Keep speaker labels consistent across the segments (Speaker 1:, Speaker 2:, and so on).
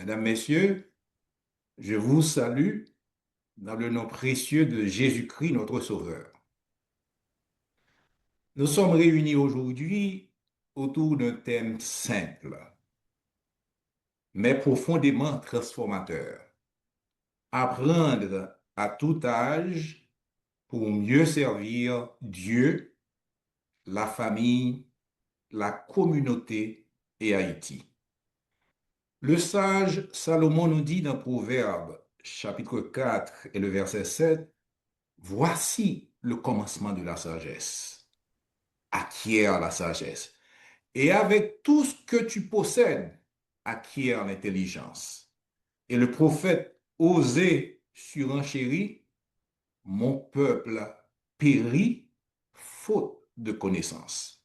Speaker 1: Mesdames, Messieurs, je vous salue dans le nom précieux de Jésus-Christ, notre Sauveur. Nous sommes réunis aujourd'hui autour d'un thème simple, mais profondément transformateur. Apprendre à tout âge pour mieux servir Dieu, la famille, la communauté et Haïti. Le sage Salomon nous dit dans Proverbe, chapitre 4 et le verset 7, voici le commencement de la sagesse. Acquiert la sagesse. Et avec tout ce que tu possèdes, acquiert l'intelligence. Et le prophète Osée surenchérit, mon peuple périt faute de connaissance.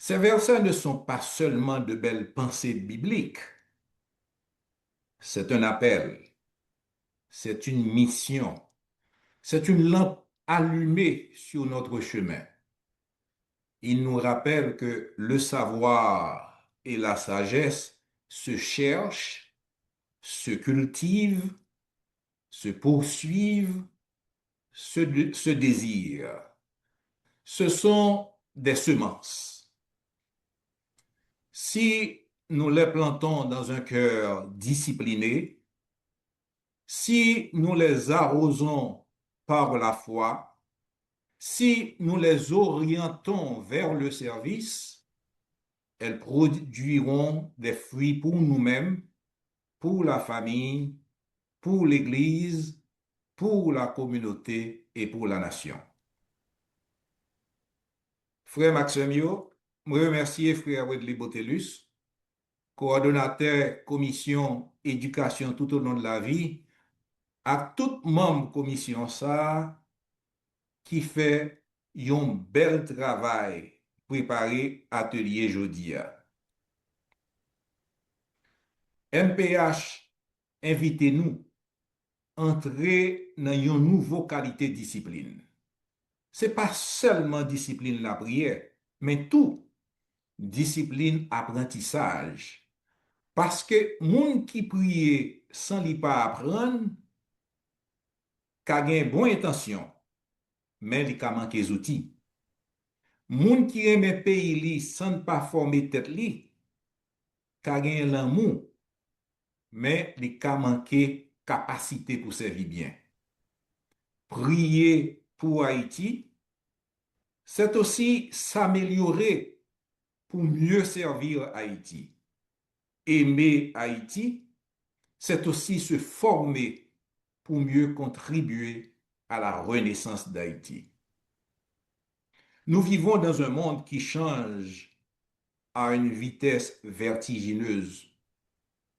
Speaker 1: Ces versets ne sont pas seulement de belles pensées bibliques. C'est un appel, c'est une mission, c'est une lampe allumée sur notre chemin. Il nous rappelle que le savoir et la sagesse se cherchent, se cultivent, se poursuivent, se désirent. Ce sont des semences. Si nous les plantons dans un cœur discipliné, si nous les arrosons par la foi, si nous les orientons vers le service, elles produiront des fruits pour nous-mêmes, pour la famille, pour l'Église, pour la communauté et pour la nation. Frère Maximio, je remercie frère Wedley Botelus, coordonnateur commission éducation tout au long de la vie, à tout membre commission ça qui fait un bel travail préparé atelier jodia. MPH invitez-nous entrer dans une nouvelle qualité de discipline. C'est pas seulement discipline la prière, mais tout discipline apprentissage. Parce que moun qui prie sans li pas apprendre, ka gen bon intention, mais li ka manque outils. Moun qui aime pays li sans pas former tête li, ka gen l'amour, mais li ka manque capacité pour servir bien. Prier pour Haïti, c'est aussi s'améliorer pour mieux servir Haïti. Aimer Haïti, c'est aussi se former pour mieux contribuer à la renaissance d'Haïti. Nous vivons dans un monde qui change à une vitesse vertigineuse.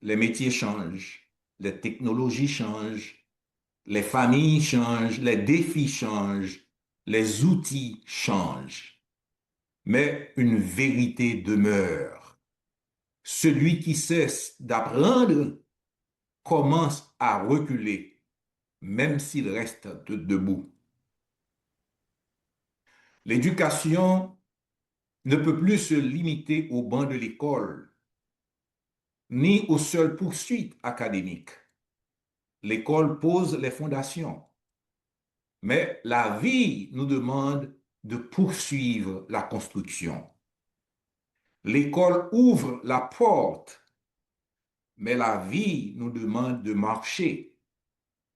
Speaker 1: Les métiers changent, les technologies changent, les familles changent, les défis changent, les outils changent. Mais une vérité demeure. Celui qui cesse d'apprendre commence à reculer, même s'il reste debout. L'éducation ne peut plus se limiter au banc de l'école, ni aux seules poursuites académiques. L'école pose les fondations, mais la vie nous demande de poursuivre la construction. L'école ouvre la porte, mais la vie nous demande de marcher.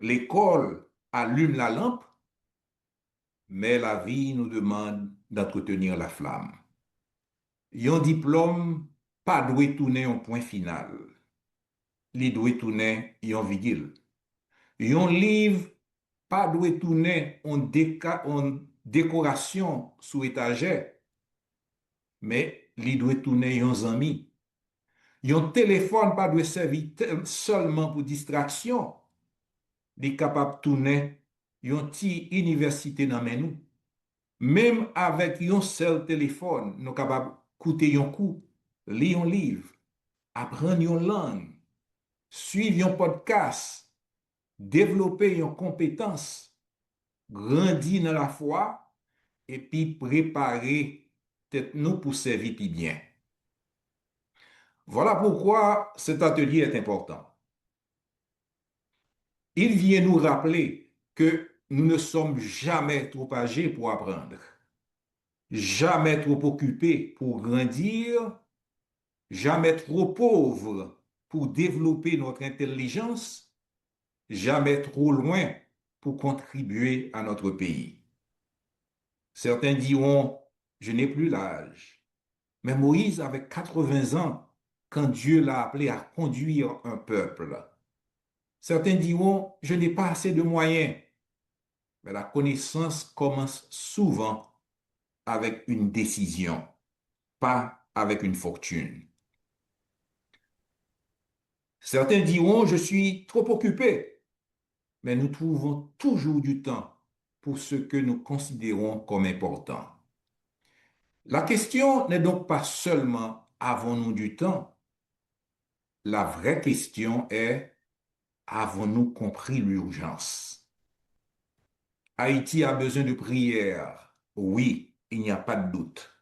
Speaker 1: L'école allume la lampe, mais la vie nous demande d'entretenir la flamme. Un diplôme pas doit tourner un point final. Il doit tourner un virgule. Un livre pas doit tourner en décoration sous étagère, mais il doit tourner un ami. Un téléphone pas doit servir seulement pour distraction. Il est capable de tourner une petite université dans nous. Même avec un seul téléphone, nous sommes capables d'écouter un coup, lire un livre, apprendre une langue, suivre un podcast, développer une compétence, grandir dans la foi et puis préparer tête nous pour servir plus bien. Voilà pourquoi cet atelier est important. Il vient nous rappeler que nous ne sommes jamais trop âgés pour apprendre, jamais trop occupés pour grandir, jamais trop pauvres pour développer notre intelligence, jamais trop loin pour contribuer à notre pays. Certains diront, je n'ai plus l'âge. Mais Moïse avait 80 ans quand Dieu l'a appelé à conduire un peuple. Certains diront, je n'ai pas assez de moyens. Mais la connaissance commence souvent avec une décision, pas avec une fortune. Certains diront, je suis trop occupé. Mais nous trouvons toujours du temps pour ce que nous considérons comme important. La question n'est donc pas seulement avons-nous du temps? La vraie question est avons-nous compris l'urgence? Haïti a besoin de prière. Oui, il n'y a pas de doute.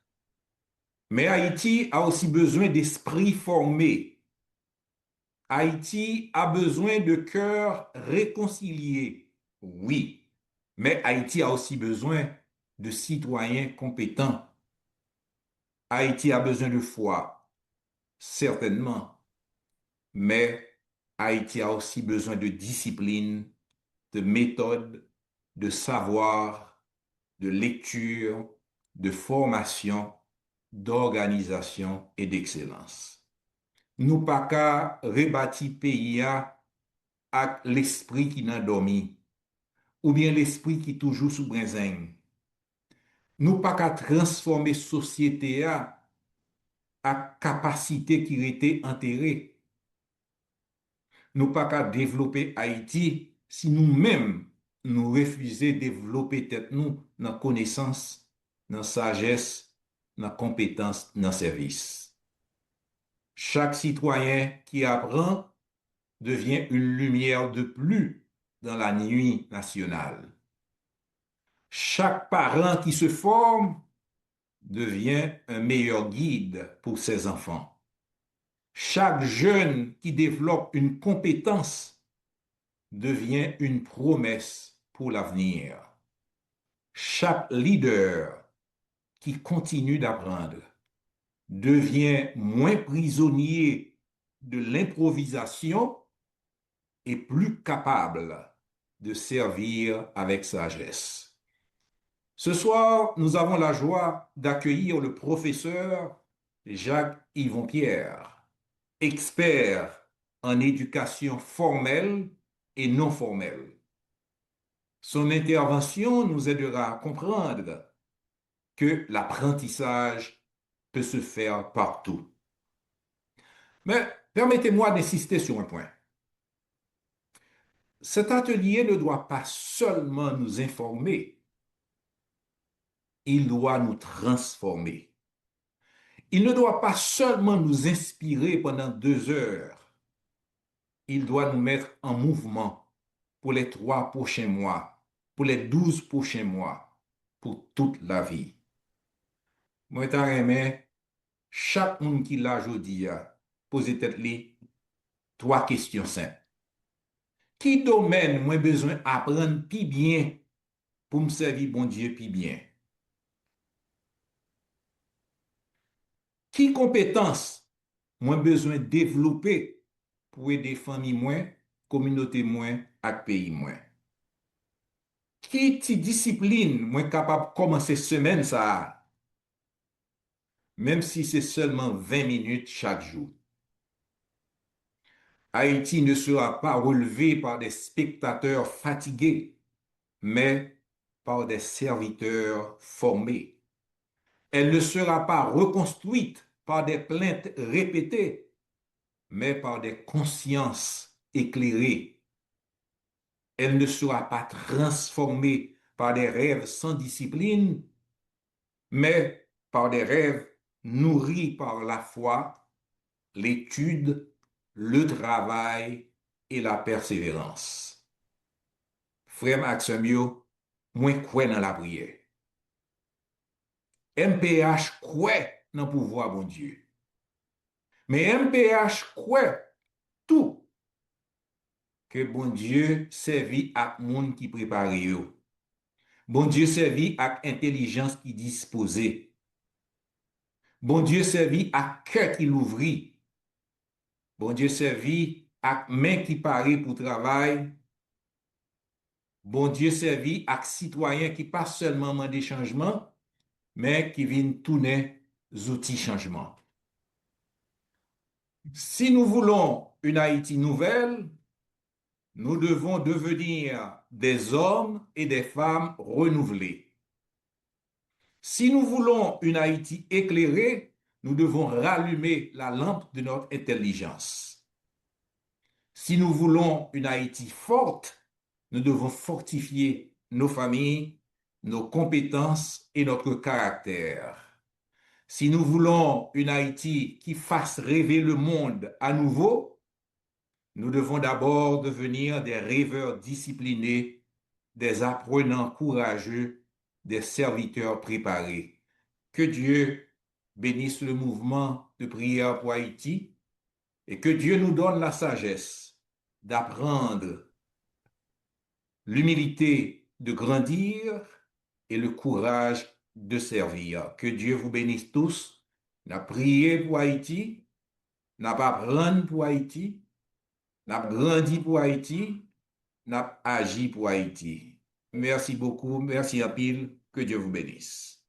Speaker 1: Mais Haïti a aussi besoin d'esprits formés. Haïti a besoin de cœurs réconciliés. Oui, mais Haïti a aussi besoin de citoyens compétents. Haïti a besoin de foi, certainement, mais Haïti a aussi besoin de discipline, de méthode, de savoir, de lecture, de formation, d'organisation et d'excellence. Nous pas qu'à rebâtir pays avec l'esprit qui n'a dormi, ou bien l'esprit qui toujours sous brinzing. Nous pas qu'à transformer société à capacité qui était enterrée. Nous pas qu'à développer Haïti si nous-mêmes nous refusons de développer tête nous dans connaissance, dans sagesse, dans compétence, dans service. Chaque citoyen qui apprend devient une lumière de plus dans la nuit nationale. Chaque parent qui se forme devient un meilleur guide pour ses enfants. Chaque jeune qui développe une compétence devient une promesse pour l'avenir. Chaque leader qui continue d'apprendre devient moins prisonnier de l'improvisation et plus capable de servir avec sagesse. Ce soir, nous avons la joie d'accueillir le professeur Jacques-Yvon Pierre, expert en éducation formelle et non formelle. Son intervention nous aidera à comprendre que l'apprentissage peut se faire partout. Mais permettez-moi d'insister sur un point. Cet atelier ne doit pas seulement nous informer, il doit nous transformer. Il ne doit pas seulement nous inspirer pendant 2 heures, il doit nous mettre en mouvement pour les 3 prochains mois, pour les 12 prochains mois, pour toute la vie. Moi, t'as aimé, chaque monde qui l'a aujourd'hui posé tête-li 3 questions simples. Qui domaine moi besoin apprendre plus bien pour me servir bon Dieu plus bien? Qui compétence moi besoin développer pour aider famille moins, communauté moins, et pays moins? Qui ti discipline moi capable commencer semaine ça, même si c'est seulement 20 minutes chaque jour? Haïti ne sera pas relevé par des spectateurs fatigués, mais par des serviteurs formés. Elle ne sera pas reconstruite par des plaintes répétées, mais par des consciences éclairées. Elle ne sera pas transformée par des rêves sans discipline, mais par des rêves nourris par la foi, l'étude, le travail et la persévérance. Frère Maximio, moi crois dans la prière. MPH croit dans le pouvoir bon Dieu. Mais MPH croit tout que bon Dieu servi à monde qui prépare yo. Bon Dieu servi à intelligence qui disposée. Bon Dieu servi à cœur qui l'ouvrit. Bon Dieu servi à main qui paraît pour travail. Bon Dieu servi à citoyen qui pas seulement demande changement, mais qui vient tourner outils changement. Si nous voulons une Haïti nouvelle, nous devons devenir des hommes et des femmes renouvelés. Si nous voulons une Haïti éclairée, nous devons rallumer la lampe de notre intelligence. Si nous voulons une Haïti forte, nous devons fortifier nos familles, nos compétences et notre caractère. Si nous voulons une Haïti qui fasse rêver le monde à nouveau, nous devons d'abord devenir des rêveurs disciplinés, des apprenants courageux, des serviteurs préparés. Que Dieu bénisse le mouvement de prière pour Haïti et que Dieu nous donne la sagesse d'apprendre, l'humilité de grandir et le courage de servir. Que Dieu vous bénisse tous. N'a prié pour Haïti, n'a pas prendre pour Haïti, n'a grandi pour Haïti, n'a agi pour Haïti. Merci beaucoup, merci à pile, que Dieu vous bénisse.